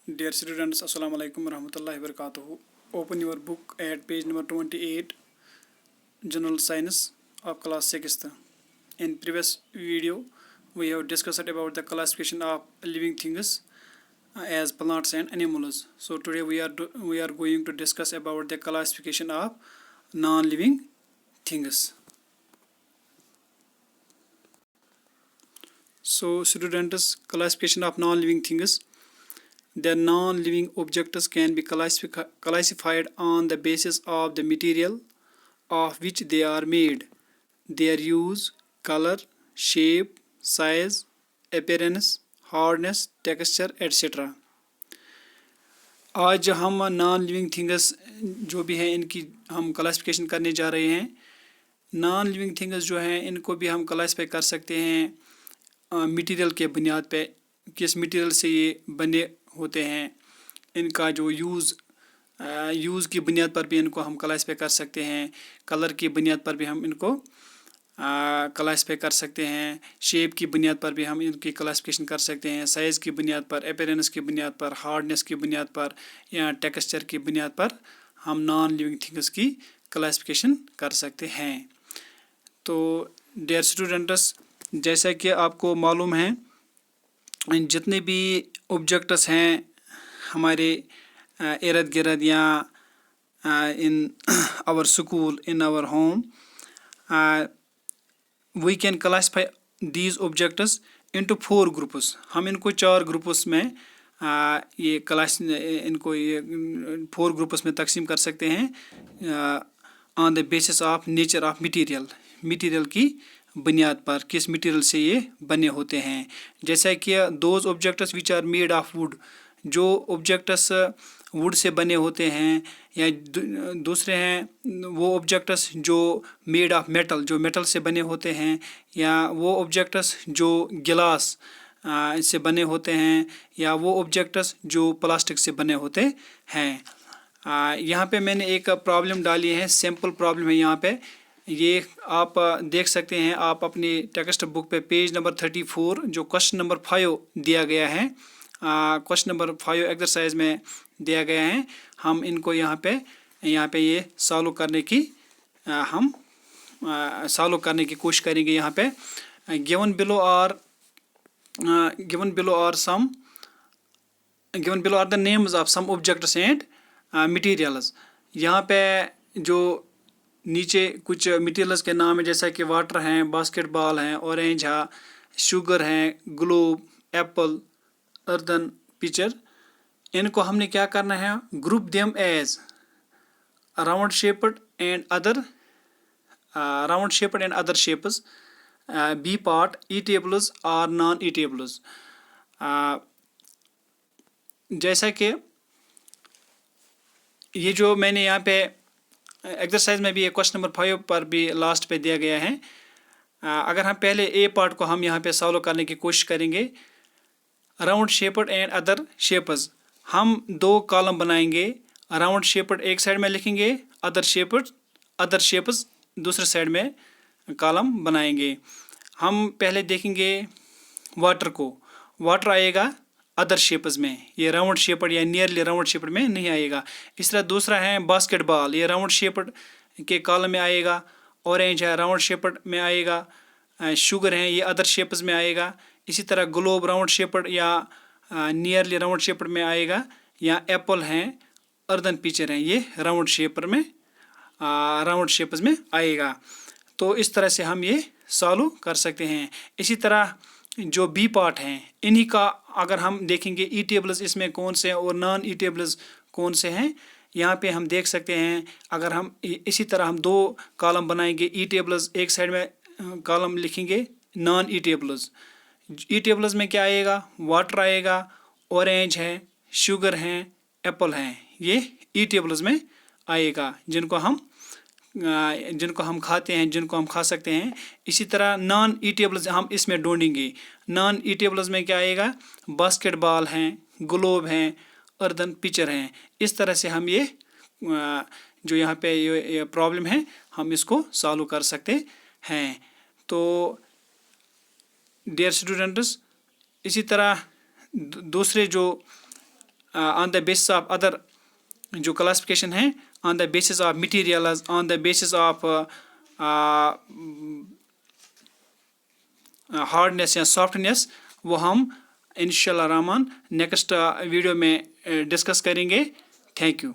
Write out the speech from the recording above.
Dear students, Assalamu alaikum warahmatullahi wabarakatuh. Open your book at page number 28, General Science of class 6th. In previous video, we have discussed about the classification of living things as plants and animals. So today we are going to discuss about the classification of non-living things. So students, classification of non-living things. The non-living objects can be classified on the basis of the material of which they are made, their use, color, shape, size, appearance, hardness, texture, etc. आज हम non living things जो भी हैं इनकी हम classification करने जा रहे हैं. नॉन लिविंग थिंग्स जो हैं इनको भी हम क्लासिफाई कर सकते हैं मटेरियल के बुनियाद पे, किस मटेरियल से ये बने होते हैं, इनका जो यूज़ की बुनियाद पर भी इनको हम क्लासिफाई कर सकते हैं, कलर की बुनियाद पर भी हम इनको क्लासिफाई कर सकते हैं, शेप की बुनियाद पर भी हम इनकी क्लासिफिकेशन कर सकते हैं, साइज़ की बुनियाद पर, अपीयरेंस की बुनियाद पर, हार्डनेस की बुनियाद पर या टेक्सचर की बुनियाद पर हम नॉन लिविंग थिंग्स की क्लासिफिकेशन कर सकते हैं. तो डियर स्टूडेंट्स, जैसा कि आपको मालूम है जितने भी ऑब्जेक्ट्स हैं हमारे इर्द गिर्द या in our school, in our home, we can classify these objects into 4 groups. हम इनको 4 ग्रुप्स में इनको 4 ग्रुप्स में तकसीम कर सकते हैं on the basis of nature of material की बुनियाद पर, किस मटेरियल से ये बने होते हैं. जैसा कि those objects which are made of wood, जो ऑब्जेक्ट्स वुड से बने होते हैं, या दूसरे हैं वो ऑब्जेक्ट्स जो मेड ऑफ मेटल, जो मेटल से बने होते हैं, या वो ऑब्जेक्ट्स जो गिलास से बने होते हैं, या वो ऑब्जेक्ट्स जो प्लास्टिक से बने होते हैं. यहाँ पे मैंने एक प्रॉब्लम डाली है, सिंपल प्रॉब्लम है. यहाँ पे ये आप देख सकते हैं, आप अपनी टेक्स्ट बुक पे पेज नंबर 34 जो क्वेश्चन नंबर 5 दिया गया है, क्वेश्चन नंबर 5 एक्सरसाइज में दिया गया है. हम इनको यहाँ पे ये सॉल्व करने की कोशिश करेंगे. यहाँ पे given below are the names of some objects and materials. यहाँ पे जो नीचे कुछ मटेरियल्स के नाम है, जैसा कि वाटर हैं, बास्केटबॉल हैं, ऑरेंज है, शुगर हैं, ग्लोब, एप्पल, अर्दन पिक्चर. इनको हमने क्या करना है, group them as round shaped and other shapes, B part, eatables और नॉन ईटेबल्स. जैसा कि ये जो मैंने यहाँ पे एक्सरसाइज में भी ये क्वेश्चन नंबर 5 पर भी लास्ट पे दिया गया है. अगर हम पहले ए पार्ट को हम यहाँ पे सॉल्व करने की कोशिश करेंगे, round shaped and other shapes, हम 2 कॉलम बनाएंगे. राउंड शेप्ड एक साइड में लिखेंगे, अदर शेप्स दूसरे साइड में कॉलम बनाएंगे. हम पहले देखेंगे वाटर को, वाटर आएगा अदर शेप्स में, ये राउंड शेप्ड या नियरली राउंड शेप्ड में नहीं आएगा. इस तरह दूसरा है बास्केटबॉल, ये राउंड शेप्ड के कॉलम में आएगा. ऑरेंज है, राउंड शेप्ड में आएगा. शुगर है, ये अदर शेप्स में आएगा. इसी तरह ग्लोब राउंड शेप्ड या नियरली राउंड शेप्ड में आएगा. या एप्पल हैं, अर्दन पिक्चर हैं, ये राउंड शेप्स में आएगा. तो इस तरह से हम ये सॉल्व कर सकते हैं. इसी तरह जो बी पार्ट हैं, इन्हीं का अगर हम देखेंगे ई टेबल्स इसमें कौन से हैं और नॉन ई टेबल्स कौन से हैं, यहाँ पे हम देख सकते हैं. अगर हम इसी तरह हम 2 कॉलम बनाएंगे, ई टेबल्स एक साइड में कॉलम लिखेंगे, नॉन ई टेबल्स में क्या आएगा, वाटर आएगा, ऑरेंज है, शुगर हैं, एप्पल हैं, ये ई टेबल्स में आएगा, जिनको हम खाते हैं, जिनको हम खा सकते हैं. इसी तरह नॉन ईटेबल्स हम इसमें ढूंढेंगे. नॉन ईटेबल्स में क्या आएगा, बास्केटबॉल हैं, ग्लोब हैं, अर्दन पिक्चर हैं. इस तरह से हम ये जो यहाँ पे ये प्रॉब्लम है हम इसको सॉल्व कर सकते हैं. तो डियर स्टूडेंट्स, इसी तरह दूसरे जो on the basis of other جو کلاسفکیشن ہیں on the basis of materials on the basis of hardness یا سافٹنیس وہ ہم انشاء اللہ رحمان نیکسٹ ویڈیو میں ڈسکس کریں گے. Thank you.